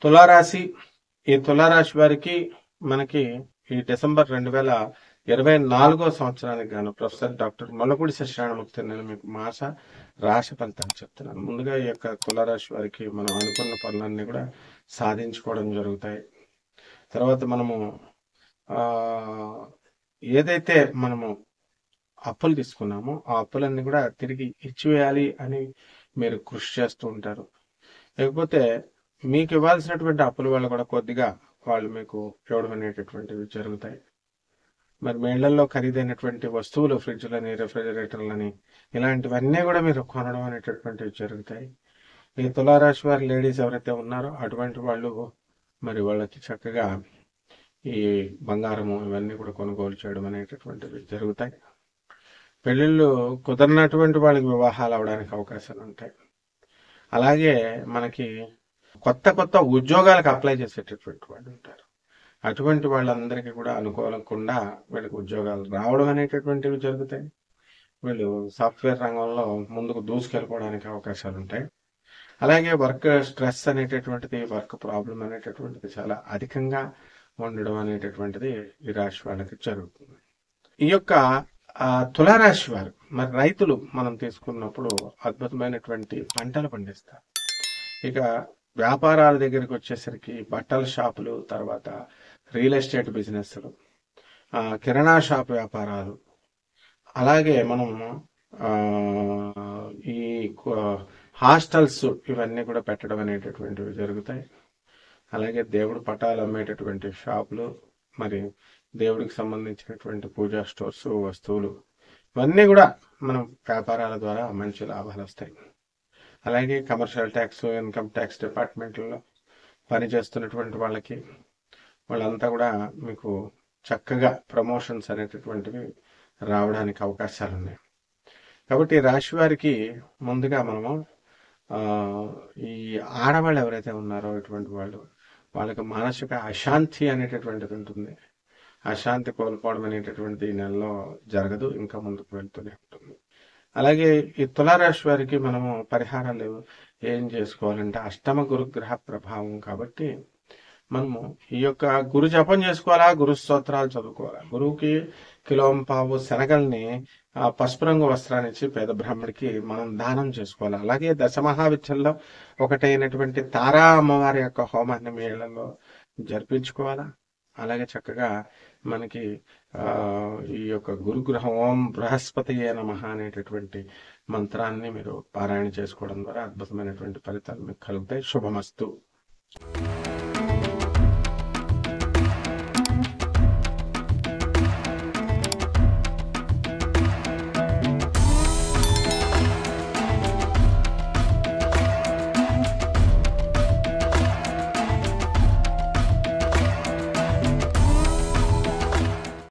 తులారాశి. ఈ తులారాశి వారికి మనకి ఈ డిసెంబర్ 2024 సంవత్సరానికి గాను ప్రొఫెసర్ డాక్టర్ మొలపూడి సత్యనారాయణమూర్తి నేను మీకు మాస రాశి ఫలితాలు చెప్తున్నాను. ముందుగా ఈ యొక్క తులారాశి వారికి మనం అనుకున్న పనులన్నీ కూడా సాధించుకోవడం జరుగుతాయి. తర్వాత మనము ఏదైతే మనము అప్పులు తీసుకున్నామో ఆ అప్పులన్నీ కూడా తిరిగి ఇచ్చివేయాలి అని మీరు కృషి చేస్తూ ఉంటారు. లేకపోతే మీకు ఇవ్వాల్సినటువంటి అప్పుల వల్ల కూడా కొద్దిగా వాళ్ళు మీకు ఇవ్వడం అనేటటువంటివి జరుగుతాయి. మరి మీ ఇళ్లలో ఖరీదైనటువంటి వస్తువులు, ఫ్రిడ్జ్లని, రెఫ్రిజిరేటర్లని, ఇలాంటివన్నీ కూడా మీరు కొనడం అనేటటువంటివి జరుగుతాయి. ఈ తులారాశి వారి లేడీస్ ఎవరైతే ఉన్నారో అటువంటి వాళ్ళు మరి వాళ్ళకి చక్కగా ఈ బంగారము ఇవన్నీ కూడా కొనుగోలు చేయడం అనేటటువంటివి జరుగుతాయి. పెళ్ళిళ్ళు కుదరినటువంటి వాళ్ళకి వివాహాలు అవడానికి అవకాశాలు ఉంటాయి. అలాగే మనకి కొత్త ఉద్యోగాలకు అప్లై చేసేటటువంటి వాళ్ళు ఉంటారు. అటువంటి వాళ్ళందరికీ కూడా అనుకూలంగా వీళ్ళకి ఉద్యోగాలు రావడం అనేటటువంటివి జరుగుతాయి. వీళ్ళు సాఫ్ట్వేర్ రంగంలో ముందుకు దూసుకెళ్ళిపోవడానికి అవకాశాలు ఉంటాయి. అలాగే వర్క్ స్ట్రెస్ అనేటటువంటిది, వర్క్ ప్రాబ్లం అనేటటువంటిది చాలా అధికంగా ఉండడం అనేటటువంటిది ఈ రాశి వాళ్ళకి జరుగుతుంది. ఈ యొక్క తులారాశి వారు మరి రైతులు మనం తీసుకున్నప్పుడు అద్భుతమైనటువంటి పంటలు పండిస్తారు. ఇక వ్యాపారాల దగ్గరికి వచ్చేసరికి బట్టల షాపులు, తర్వాత రియల్ ఎస్టేట్ బిజినెస్లు, కిరాణా షాప్ వ్యాపారాలు, అలాగే మనం ఈ హాస్టల్స్ ఇవన్నీ కూడా పెట్టడం అనేటటువంటివి జరుగుతాయి. అలాగే దేవుడు పటాలు అమ్మేటటువంటి షాపులు, మరి దేవుడికి సంబంధించినటువంటి పూజా స్టోర్స్, వస్తువులు, ఇవన్నీ కూడా మనం వ్యాపారాల ద్వారా మంచి లాభాలు వస్తాయి. అలాగే కమర్షియల్ ట్యాక్స్, ఇన్కమ్ ట్యాక్స్ డిపార్ట్మెంట్లో పనిచేస్తున్నటువంటి వాళ్ళంతా కూడా మీకు చక్కగా ప్రమోషన్స్ అనేటటువంటివి రావడానికి అవకాశాలు ఉన్నాయి. కాబట్టి రాశి వారికి ముందుగా మనము ఈ ఆడవాళ్ళు ఎవరైతే ఉన్నారో ఇటువంటి వాళ్ళకి మానసిక అశాంతి అనేటటువంటిది ఉంటుంది. అశాంతి కోల్పోవడం అనేటటువంటిది ఈ నెలలో జరగదు, ఇంకా ముందుకు వెళ్తూనే ఉంటుంది. అలాగే ఈ తులారాశి వారికి మనము పరిహారాలు ఏం చేసుకోవాలంటే, అష్టమ గురుగ్రహ ప్రభావం కాబట్టి మనము ఈ యొక్క గురు జపం చేసుకోవాలా, గురు స్తోత్రాలు చదువుకోవాలా. గురువుకి కిలోంపావు శనగల్ని పసుపు రంగు వస్త్రాన్ని ఇచ్చి పేద బ్రాహ్మడికి మనం దానం చేసుకోవాలి. అలాగే దశమహావిద్యల్లో ఒకటైనటువంటి తారా అమ్మవారి యొక్క హోమాన్ని మీ ఇళ్లలో జరిపించుకోవాలా. అలాగే చక్కగా మనకి ఈ యొక్క గురుగ్రహం ఓం బృహస్పతియే నమః అనేటటువంటి మంత్రాన్ని మీరు పారాయణ చేసుకోవడం ద్వారా అద్భుతమైనటువంటి ఫలితాలు మీకు కలుగుతాయి. శుభమస్తు.